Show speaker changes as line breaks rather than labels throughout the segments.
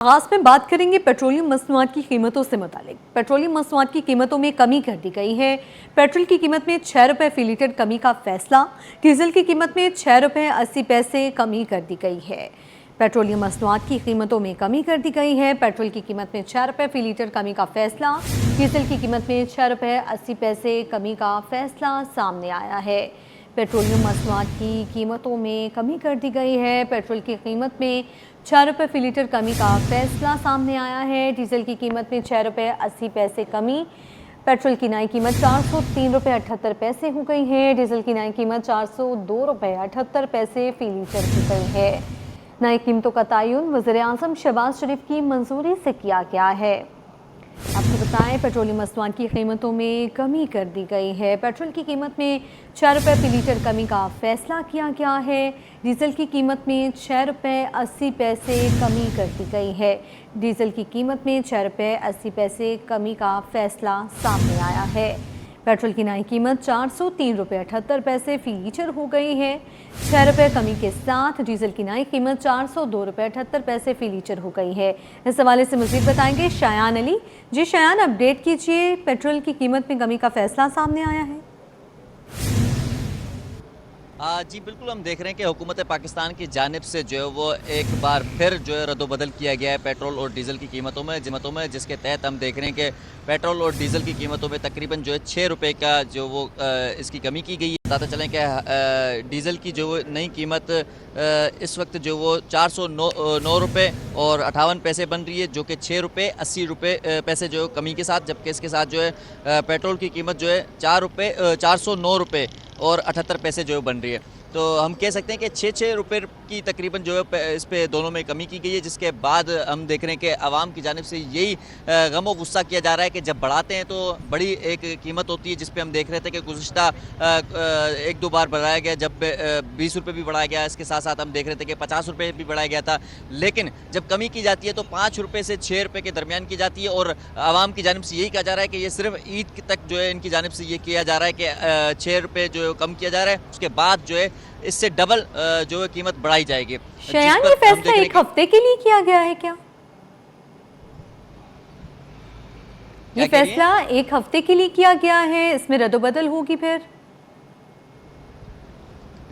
आगाज में बात करेंगे पेट्रोलियम मसनूआत की कीमतों से मुतालिक। पेट्रोलियम मसनूआत की कीमतों में कमी कर दी गई है। पेट्रोल की कीमत में 6 रुपये फी लीटर कमी का फैसला। डीजल की कीमत में 6 रुपये 80 पैसे कमी कर दी गई है। पेट्रोलियम मसनूआत की कीमतों में कमी कर दी गई है। पेट्रोल की कीमत में 6 रुपये फी लीटर कमी का फैसला। डीजल की कीमत में 6 रुपये 80 पैसे कमी का फैसला सामने आया है। पेट्रोलियम मसनूआत की कीमतों में कमी कर दी गई है। पेट्रोल की कीमत में 6 रुपये फी लीटर कमी का फैसला सामने आया है। डीजल की कीमत में 6 रुपये 80 पैसे कमी। पेट्रोल की नई कीमत 403 रुपये 78 पैसे हो गई है। डीजल की नई कीमत 402 रुपये 78 पैसे फी लीटर हो गई है। नई कीमतों का तयन वज़ीर-ए-आज़म शहबाज शरीफ की मंजूरी से किया गया है। आपको बताएं, पेट्रोलियम मसनूआत की कीमतों में कमी कर दी गई है। पेट्रोल की कीमत में 6 रुपये फी लीटर कमी का फैसला किया गया है। डीजल की कीमत में 6 रुपये 80 पैसे कमी कर दी गई है। डीजल की कीमत में 6 रुपये 80 पैसे कमी का फैसला सामने आया है। पेट्रोल की नई कीमत 403 रुपये 78 पैसे फी लीटर हो गई है। 6 रुपये कमी के साथ डीजल की नई कीमत 402 रुपये 78 पैसे फी लीटर हो गई है। इस हवाले से मज़ीद बताएंगे शायान अली। जी शायान, अपडेट कीजिए, पेट्रोल की कीमत में कमी का फैसला सामने आया है।
जी बिल्कुल, हम देख रहे हैं कि हुकूमत पाकिस्तान की जानिब से जो है वो एक बार फिर जो है रद्दोबदल किया गया है पेट्रोल और डीज़ल की कीमतों में, जिसके तहत हम देख रहे हैं कि पेट्रोल और डीज़ल की कीमतों में तकरीबन जो है 6 रुपये का जो वो इसकी कमी की गई है। बताते चलें कि डीज़ल की जो नई कीमत इस वक्त जो वो 409 रुपये और 58 पैसे बन रही है, जो कि 6 रुपये 80 रुपये पैसे जो कमी के साथ, जबकि इसके साथ जो है पेट्रोल की कीमत जो है 409 रुपये और 78 पैसे जो बन रही है। तो हम कह सकते हैं कि 6-6 रुपये की तकरीबन जो है इस पे दोनों में कमी की गई है, जिसके बाद हम देख रहे हैं कि आवाम की जानिब से यही गम व गुस्सा किया जा रहा है कि जब बढ़ाते हैं तो बड़ी एक कीमत होती है, जिस पे हम देख रहे थे कि गुज़िश्ता 1-2 बार बढ़ाया गया, जब 20 रुपये भी बढ़ाया गया, इसके साथ साथ हम देख रहे थे कि 50 रुपये भी बढ़ाया गया था। लेकिन जब कमी की जाती है तो 5 रुपये से 6 रुपये के दरमियान की जाती है, और आवाम की जानिब से यही कहा जा रहा है कि ये सिर्फ ईद तक जो है इनकी जानिब से ये किया जा रहा है कि 6 रुपये जो कम किया जा रहा है, उसके बाद जो है इससे डबल जो है कीमत बढ़ाई जाएगी।
शायान, ये फैसला एक हफ्ते के लिए किया गया है क्या? ये फैसला एक हफ्ते के लिए किया गया है, इसमें रद्दोबदल होगी फिर?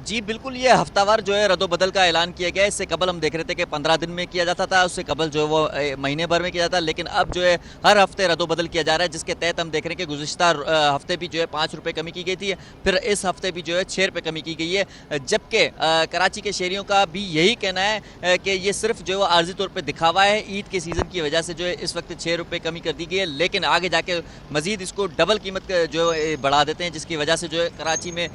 जी बिल्कुल, ये हफ्तावार जो है रद्दोबदल का ऐलान किया गया है। इससे कबल हम देख रहे थे कि 15 दिन में किया जाता था, उससे कबल जो है वो महीने भर में किया जाता, लेकिन अब जो है हर हफ्ते रद्दोबदल किया जा रहा है, जिसके तहत हम देख रहे हैं कि गुज़िश्ता हफ्ते भी जो है 5 रुपये कमी की गई थी, फिर इस हफ्ते भी जो है 6 रुपये कमी की गई है। जबकि कराची के शहरियों का भी यही कहना है कि ये सिर्फ जो है आर्जी तौर पर दिखावा है, ईद के सीज़न की वजह से जो है इस वक्त 6 रुपये कमी कर दी गई है, लेकिन आगे जाके मज़ीद इसको डबल कीमत जो है बढ़ा देते हैं, जिसकी वजह से जो है कराची में,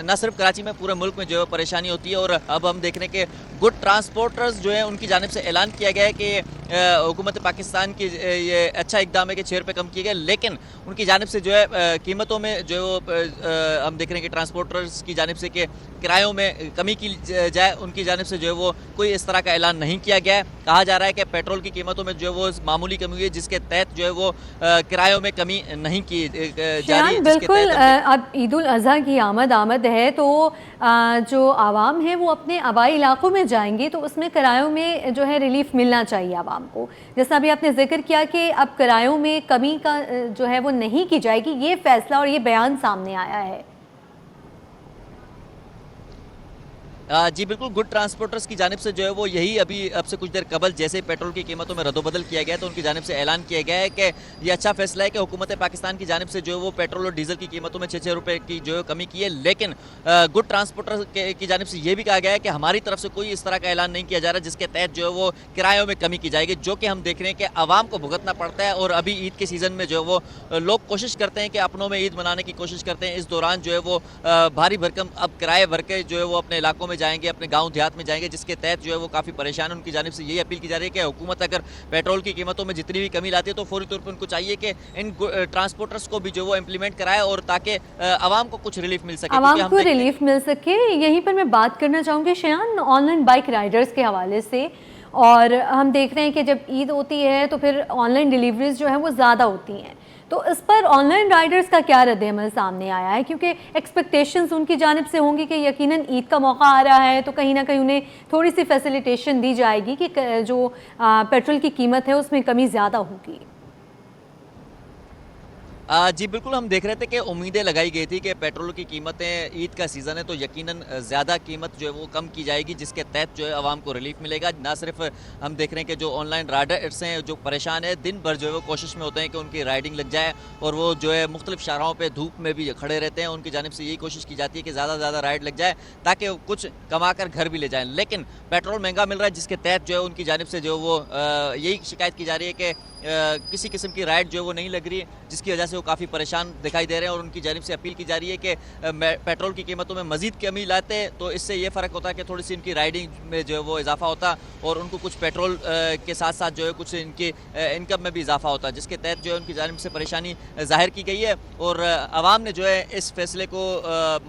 न सिर्फ कराची में, पूरे मुल्क में जो है परेशानी होती है। और अब हम देख रहे हैं कि गुड ट्रांसपोर्टर्स जो है उनकी जानिब से ऐलान किया गया है कि हुकूमत पाकिस्तान की ये अच्छा इकदाम है कि 6 रुपये कम किए गए, लेकिन उनकी जानिब से जो है कीमतों में जो हम देख रहे हैं कि ट्रांसपोर्टर्स की जानिब से कि किरायों में कमी की जाए, उनकी जानिब से जो है वो कोई इस तरह का ऐलान नहीं किया गया है। कहा जा रहा है कि पेट्रोल की कीमतों में जो है वो मामूली कमी हुई है, जिसके तहत जो है वो किरायों में कमी नहीं की जा रही है।
बिल्कुल, अब ईद उल अज़हा की आमद है, तो जो आवाम है वो अपने आबाई इलाकों में जाएंगे, तो उसमें किरायों में जो है रिलीफ मिलना चाहिए आवाम को। जैसा अभी आपने जिक्र किया कि अब किरायों में कमी का जो है वो नहीं की जाएगी, ये फैसला और ये बयान सामने आया है।
जी बिल्कुल, गुड ट्रांसपोर्टर्स की जानिब से जो है वो यही अभी अब से कुछ देर कबल जैसे पेट्रोल की कीमतों में रद्दोबदल किया गया है, तो उनकी जानिब से ऐलान किया गया है कि ये अच्छा फैसला है कि हुकूमत पाकिस्तान की जानिब से जो है वो पेट्रोल और डीजल की कीमतों में 6-6 रुपये की जो है कमी की है। लेकिन गुड ट्रांसपोर्टर की जानिब से ये भी कहा गया है कि हमारी तरफ से कोई इस तरह का ऐलान नहीं किया जा रहा जिसके तहत जो है वो किरायों में कमी की जाएगी, जो कि हम देख रहे हैं कि आवाम को भुगतना पड़ता है। और अभी ईद के सीज़न में जो है वो लोग कोशिश करते हैं कि अपनों में ईद मनाने की कोशिश करते हैं, इस दौरान जो है वो भारी भरकम अब किराए भर के जो है वो अपने इलाकों में जाएंगे, अपने गाँव देहात में जाएंगे, जिसके तहत जो है वो काफ़ी परेशान है। उनकी जानिब से यही अपील की जा रही है कि हुकूमत अगर पेट्रोल की कीमतों में जितनी भी कमी लाती है तो फौरी तौर पर उनको चाहिए कि इन ट्रांसपोर्टर्स को भी जो वो इम्प्लीमेंट कराए, और ताकि आवाम को कुछ रिलीफ मिल सके,
आवाम को रिलीफ मिल सके। यहीं पर मैं बात करना चाहूँगी शायान, ऑनलाइन बाइक राइडर्स के हवाले से। और हम देख रहे हैं कि जब ईद होती है तो फिर ऑनलाइन डिलीवरीज जो है वो ज़्यादा होती हैं, तो इस पर ऑनलाइन राइडर्स का क्या रद्द-ए-अमल सामने आया है, क्योंकि एक्सपेक्टेशंस उनकी जानिब से होंगी कि यकीनन ईद का मौका आ रहा है तो कहीं ना कहीं उन्हें थोड़ी सी फैसिलिटेशन दी जाएगी कि जो पेट्रोल की कीमत है उसमें कमी ज़्यादा होगी।
जी बिल्कुल, हम देख रहे थे कि उम्मीदें लगाई गई थी कि पेट्रोल की कीमतें, ईद का सीज़न है तो यकीनन ज़्यादा कीमत जो है वो कम की जाएगी, जिसके तहत जो है आवाम को रिलीफ मिलेगा। ना सिर्फ हम देख रहे हैं कि जो ऑनलाइन राइडर्स हैं जो परेशान है, दिन भर जो है वो कोशिश में होते हैं कि उनकी राइडिंग लग जाए और वो जो है मुख्तलिफ शाहराहों पर धूप में भी खड़े रहते हैं। उनकी जानिब से यही कोशिश की जाती है कि ज़्यादा से ज़्यादा राइड लग जाए ताकि वो कुछ कमा कर घर भी ले जाएँ। लेकिन पेट्रोल महंगा मिल रहा है, जिसके तहत जो है उनकी जानिब से जो वो यही शिकायत की जा रही है कि किसी किस्म की राइड जो है वो नहीं लग रही, जिसकी वजह से वो काफ़ी परेशान दिखाई दे रहे हैं और उनकी जानिब से अपील की जा रही है कि पेट्रोल की कीमतों में मजीद कमी लाते तो इससे ये फ़र्क होता है कि थोड़ी सी इनकी राइडिंग में जो है वो इजाफा होता और उनको कुछ पेट्रोल के साथ साथ जो है कुछ इनकी इनकम में भी इजाफा होता, जिसके तहत जो है उनकी जानिब से परेशानी जाहिर की गई है और आवाम ने जो है इस फैसले को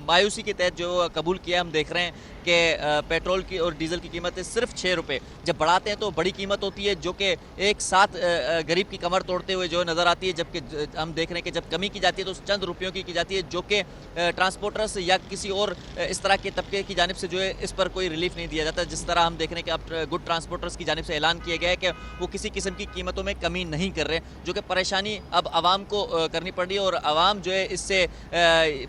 मायूसी के तहत जो कबूल किया। हम देख रहे हैं कि पेट्रोल की और डीजल की कीमतें सिर्फ 6 रुपये जब बढ़ाते हैं तो बड़ी कीमत होती है, जो कि एक साथ गरीब की कमर तोड़ते हुए जो नज़र आती है। जबकि हम देख रहे हैं कि जब कमी की जाती है तो चंद रुपयों की जाती है, जो कि ट्रांसपोर्टर्स या किसी और इस तरह के तबके की जानिब से जो है इस पर कोई रिलीफ नहीं दिया जाता। जिस तरह हम देख रहे हैं कि अब गुड ट्रांसपोर्टर्स की जानिब से ऐलान किया गया है कि वो किसी किस्म की कीमतों में कमी नहीं कर रहे, जो कि परेशानी अब आवाम को करनी पड़ रही है और आवाम जो है इससे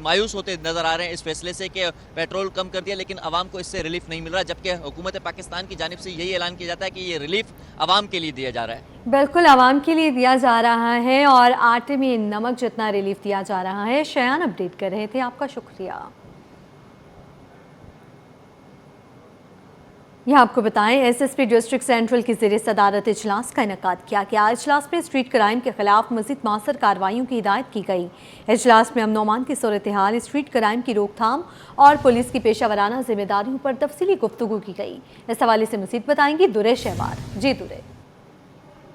मायूस होते नज़र आ रहे हैं इस फैसले से कि पेट्रोल कम कर दिया लेकिन आवाम को इससे रिलीफ नहीं मिल रहा, जबकि हुकूमत पाकिस्तान की जानिब से यही ऐलान किया जाता है कि ये रिलीफ आवाम के लिए दिया जा रहा है।
बिल्कुल आवाम के लिए दिया जा रहा है और आटे में नमक जितना रिलीफ दिया जा रहा है। शयान अपडेट कर रहे थे, आपका शुक्रिया। यह आपको बताएं, एसएसपी डिस्ट्रिक्ट सेंट्रल की ज़ेरे सदारत इजलास का इनेकाद किया गया। इजलास में स्ट्रीट क्राइम के खिलाफ मज़ीद मौसर कार्रवाइयों की हिदायत की गई। इजलास में अमन अमान की सूरत हाल, स्ट्रीट क्राइम की रोकथाम और पुलिस की पेशा वराना जिम्मेदारियों पर तफसीली गुफ्तगू की गई। इस हवाले से मज़ीद बताएंगी दुरे शहबार। जी दुरे।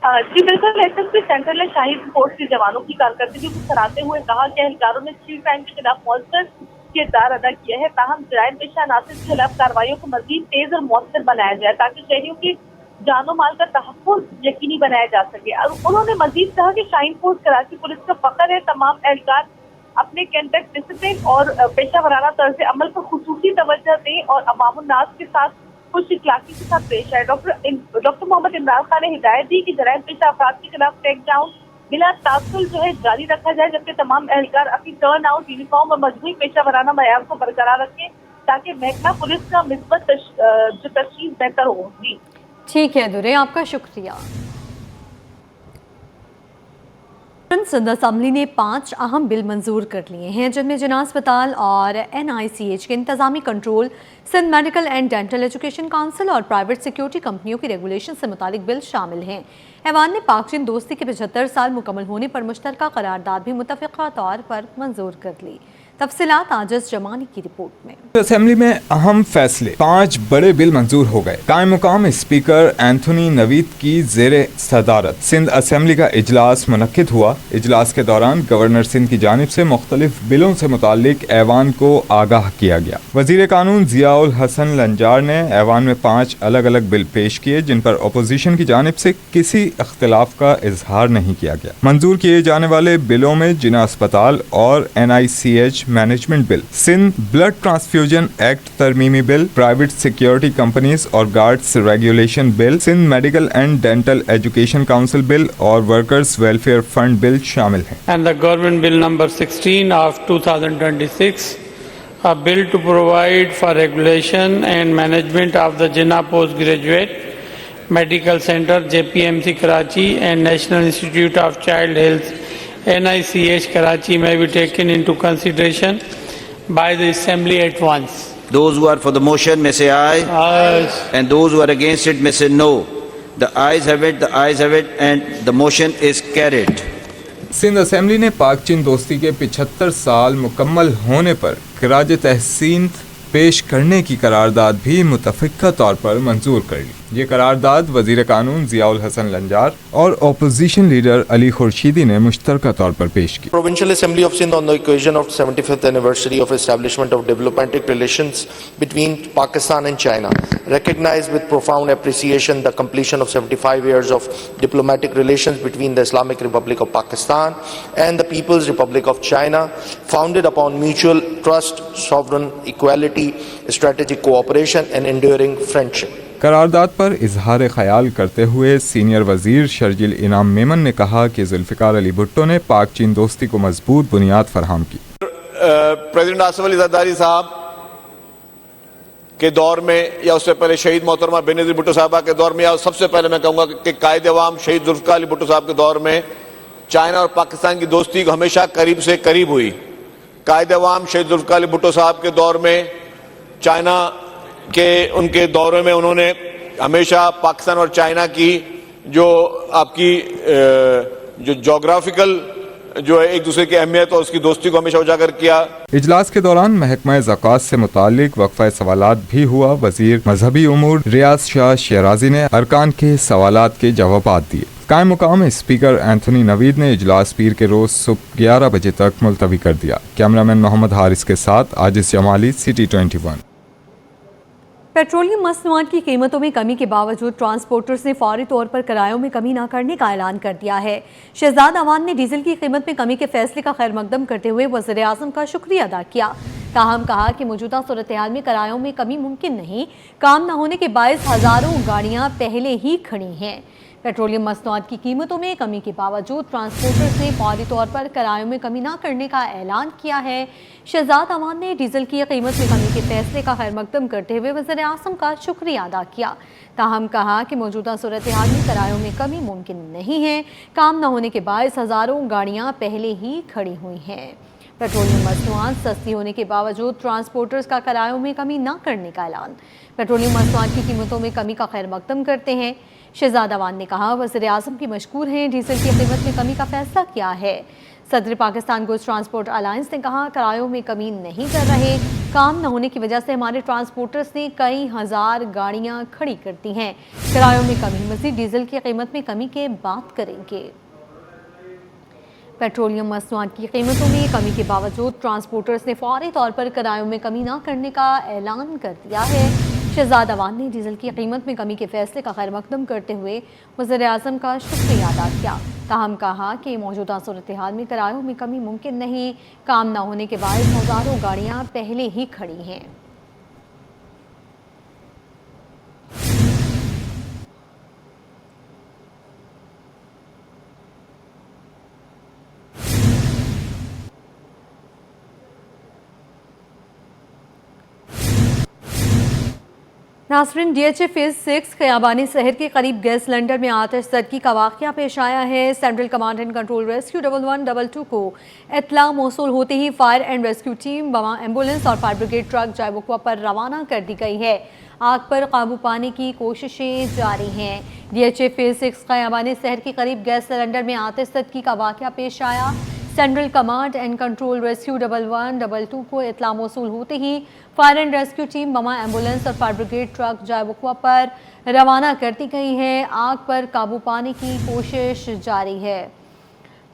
जी बिल्कुल, एसएसपी सेंट्रल ने शाहीद फोर्स के जवानों की कारकर्दगी को सराहते हुए कहा कि एहलकारों ने स्ट्रीट क्राइम के खिलाफ मौसर किरदार अदा किया है। ताहम जराइम पेशा अनासर के खिलाफ कार्रवाइयों को मजीद तेज और मौसर बनाया जाए ताकि शहरियों की जानो माल का तहफ़्फ़ुज़ यकीनी बनाया जा सके। और उन्होंने मजीद कहा कि शाहीन फोर्स कराची पुलिस का फख्र है, तमाम एहलकार अपने कंडक्ट डिसिप्लिन और पेशा वराना तर्ज अमल पर खुसूसी तवज्जो दें और अवामुन्नास के साथ खुश इखलाकी के साथ पेश आए। डॉक्टर मोहम्मद इमरान खान ने हिदायत दी कि जराइम पेशा अफराद के खिलाफ टेक डाउन बिला तासुल जो है जारी रखा जाए, जबकि तमाम एहलकार अपनी टर्न आउट, यूनिफॉर्म और मजबूत पेशा वराना मयार को बरकरार रखें ताकि महकमा पुलिस का मिसबत जो तशरीफ बेहतर हो। जी
ठीक है दुरे, आपका शुक्रिया। सिंध असम्बली ने 5 अहम बिल मंजूर कर लिए हैं, जिनमें जिना अस्पताल और NICH के इंतजामी control, Sindh medical and dental education council और प्राइवेट सिक्योरिटी कंपनियों की रेगुलेशन से मुतालिक बिल शामिल हैं। ऐवान ने पाक चीन दोस्ती के 75 साल मुकम्मल होने पर मुश्तरका करारदाद भी मुतफ़िक़ा तौर पर मंजूर कर ली। तफसीलात आजिज़ जमानी की रिपोर्ट में।
असेंबली में अहम फैसले, 5 बड़े बिल मंजूर हो गए। कायम मुकाम स्पीकर एंथोनी नवीद की ज़ेरे सदारत सिंध असेंबली का इजलास मुनक्किद हुआ। इजलास के दौरान गवर्नर सिंध की जानिब से मुख्तलिफ बिलों से मुतालिक ऐवान को आगाह किया गया। वजीर कानून जियाउल हसन लंजार ने ऐवान में 5 अलग अलग बिल पेश किए, जिन पर अपोजिशन की जानिब से किसी इख्तिलाफ का इजहार नहीं किया गया। मंजूर किए जाने वाले बिलों में जिना अस्पताल और NICH management bill, Sindh blood transfusion act तरमीमी बिल, प्राइवेट सिक्योरिटी कंपनीज और guards regulation bill, Sindh medical and dental education council bill और वर्कर्स वेलफेयर फंड बिल शामिल हैं।
And the government bill number 16 of 2026, a bill to provide for regulation and management of the Jinnah Postgraduate Medical Center JPMC Karachi and National Institute of Child Health NICH Karachi may be taken into consideration by the Assembly at once.
Those who are for the motion may say aye.
Aye.
And those who are against it may say no. The ayes have it, the ayes have it, and the motion is carried.
Sindh assembly ने पाक चीन दोस्ती के 75 साल मुकम्मल होने पर खराज तहसीन पेश करने की करारदाद भी मुतफ़िक़ा तौर पर मंजूर कर ली। ये करारदाद वजीर कानून जियाउल हसन लंजार और ओपोजिशन लीडर अली खुर्शीदी ने मुश्तरका तौर पर पेश की।
Provincial Assembly of Sindh on the occasion of 75th anniversary of establishment of diplomatic relations between Pakistan and China recognized with profound appreciation the completion of 75 years of diplomatic relations between the Islamic Republic of Pakistan and the People's Republic of China, founded upon mutual trust, sovereign equality, strategic cooperation and enduring friendship.
करारदाद पर इजहार ख्याल करते हुए senior वजीर शर्जिल इनाम मेमन ने कहा कि जुल्फिकार अली भुट्टो ने पाक चीन दोस्ती को मजबूत बुनियाद फराहम की।
प्रेसिडेंट आसिफ अली जरदारी साहब के दौर में या उससे पहले शहीद मोहतरमा बेनजीर भुट्टो साहबा के दौर में, या सबसे पहले मैं कहूँगा कि कायद अवाम शहीद जुल्फिकार अली भुट्टो साहब के दौर में चाइना और पाकिस्तान की दोस्ती को हमेशा करीब से करीब हुई। कायद अवाम शहीद जुल्फिकार अली भुट्टो साहब के दौर में चाइना के उनके दौरे में उन्होंने हमेशा पाकिस्तान और चाइना की जो आपकी जो जोग्राफिकल जो है एक दूसरे की अहमियत और उसकी दोस्ती को हमेशा उजागर किया।
इजलास के दौरान महकमा ज़कात से मुतालिक वक्फा सवालात भी हुआ। वजीर मजहबी उमूर रियाज शाह शराजी ने अरकान के सवालात के जवाबात दिए। कायम मुकाम स्पीकर एंथनी नवीद ने इजलास पीर के रोज सुबह 11 बजे तक मुलतवी कर दिया। कैमरामैन मोहम्मद हारिस के साथ आजिज जमाली, सिटी 21।
पेट्रोलियम मसनूआत की कीमतों में कमी के बावजूद ट्रांसपोर्टर्स ने फौरी तौर पर किरायों में कमी न करने का ऐलान कर दिया है। शहजाद अवान ने डीजल की कीमत में कमी के फैसले का खैर मकदम करते हुए वज़ीर आज़म का शुक्रिया अदा किया। ताहम कहा कि मौजूदा सूरत हाल में किरायों में कमी मुमकिन नहीं, काम न होने के बायस हज़ारों गाड़ियाँ पहले ही खड़ी हैं। पेट्रोलियम मसनूआत की कीमतों में कमी के बावजूद ट्रांसपोर्टर्स ने फौरी तौर पर किरायों में कमी न करने का ऐलान किया है। शहजाद अवान ने डीजल की कीमत में कमी के फैसले का खैर मकदम करते हुए वज़ीर आज़म का शुक्रिया अदा किया। ताहम कहा कि मौजूदा सूरत हाल में किरायों में कमी मुमकिन नहीं है, काम न होने के बायस हज़ारों गाड़ियाँ पहले ही खड़ी हुई हैं। पेट्रोलियम मसनूआत सस्ती होने के बावजूद ट्रांसपोर्टर्स का किरायों में कमी न करने का ऐलान। पेट्रोलियम मसनूआत की कीमतों में कमी का खैर मकदम करते हैं। शहजाद अवान ने कहा वज़ीर आज़म की मशकूर हैं, डीजल की कीमत में कमी का फैसला किया है। सदर पाकिस्तान गुड्स ट्रांसपोर्ट अलायंस ने कहा किरायों में कमी नहीं कर रहे, काम न होने की वजह से हमारे ट्रांसपोर्टर्स ने कई हज़ार गाड़ियाँ खड़ी करती हैं। किरायों में कमी, मज़ीद डीजल की कीमत में कमी के बात करेंगे। पेट्रोलियम मसनूआत की कीमतों में कमी के बावजूद ट्रांसपोर्टर्स ने फौरी तौर पर किरायों में कमी न करने का ऐलान कर दिया है। शहजाद अवान ने डीजल की कीमत में कमी के फैसले का खैर मकदम करते हुए वज़ीर आज़म का शुक्रिया अदा किया। ताहम कहा कि मौजूदा सूरत हाल में किरायों में कमी मुमकिन नहीं, काम न होने के बाद हज़ारों गाड़ियाँ पहले ही खड़ी हैं। नासरीन, DHA फेज 6 खयाबानी शहर के करीब गैस सिलेंडर में आतिशज़दगी का वाक़या पेश आया है। Central command and control rescue 1122 को इत्तला मौसूल होते ही फायर एंड रेस्क्यू टीम, बमा एम्बुलेंस और फायर ब्रिगेड ट्रक जायबुकवा पर रवाना कर दी गई है। आग पर काबू पाने की कोशिशें जारी हैं। DHA फेज 6 खयाबानी शहर के करीब गैस सिलेंडर में आतिशज़दगी का वाक़या पेश आया। Central command and control rescue 1122 को इत्तला मौसूल होते ही फायर एंड रेस्क्यू टीम, बमा एम्बुलेंस और फायर ब्रिगेड ट्रक जायबुकवा पर रवाना कर दी गई है। आग पर काबू पाने की कोशिश जारी है।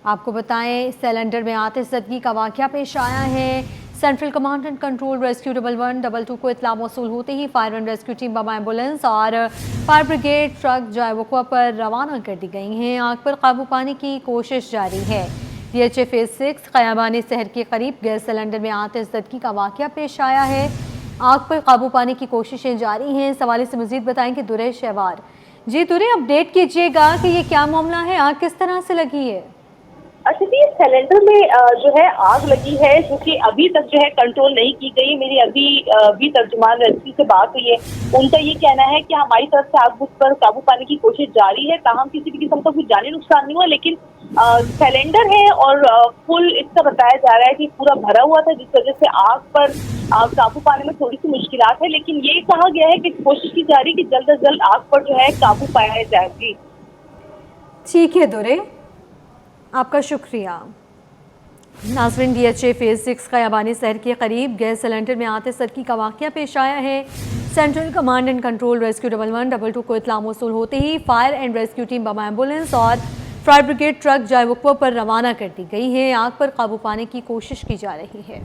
आपको बताएं, सिलेंडर में आतिशज़दगी का वाक़या पेश आया है। Central command and control rescue 1122 को इत्तला मौसूल होते ही फायर एंड रेस्क्यू टीम, बमा एम्बुलेंस और फायर ब्रिगेड ट्रक जायबुकवा पर रवाना कर दी गई हैं। आग पर काबू पाने की कोशिश जारी है। DHA फेज 6 खयाबानी शहर के करीब गैस सिलेंडर में आतिशज़दगी का वाक़या पेश आया है। आग पर काबू पाने की कोशिशें जारी हैं। सवाल से मज़ीद बताएंगे दुरे शहवार। जी दुरे, अपडेट कीजिएगा कि ये क्या मामला है, आग किस तरह से लगी है?
अच्छा जी, सिलेंडर में जो है आग लगी है, जो कि अभी तक जो है कंट्रोल नहीं की गई। मेरी अभी तर्जुमान रेस्क्यू से बात हुई है, उनका ये कहना है कि हमारी तरफ से आग पर काबू पाने की कोशिश जारी है। ताहम किसी भी किस्म का कुछ जानी नुकसान नहीं हुआ, लेकिन सिलेंडर है और फुल इसका बताया जा रहा है कि पूरा भरा हुआ था, जिस वजह से आग पर काबू पाने में थोड़ी सी मुश्किलात है। लेकिन ये कहा गया है कि कोशिश की जा रही है कि जल्द अज जल्द आग पर जो है काबू पाया जाएगी।
ठीक है दुरे, आपका शुक्रिया। नाजरीन, DHA फेज 6 खयाबानी शहर के करीब गैस सिलेंडर में आते सदकी का वाकया पेश आया है। Central command and control rescue 1112 को इत्तला मौसूल होते ही फायर एंड रेस्क्यू टीम बम एम्बुलेंस और फायर ब्रिगेड ट्रक जाए वक़्फ़े पर रवाना कर दी गई है। आग पर काबू पाने की कोशिश की जा रही है।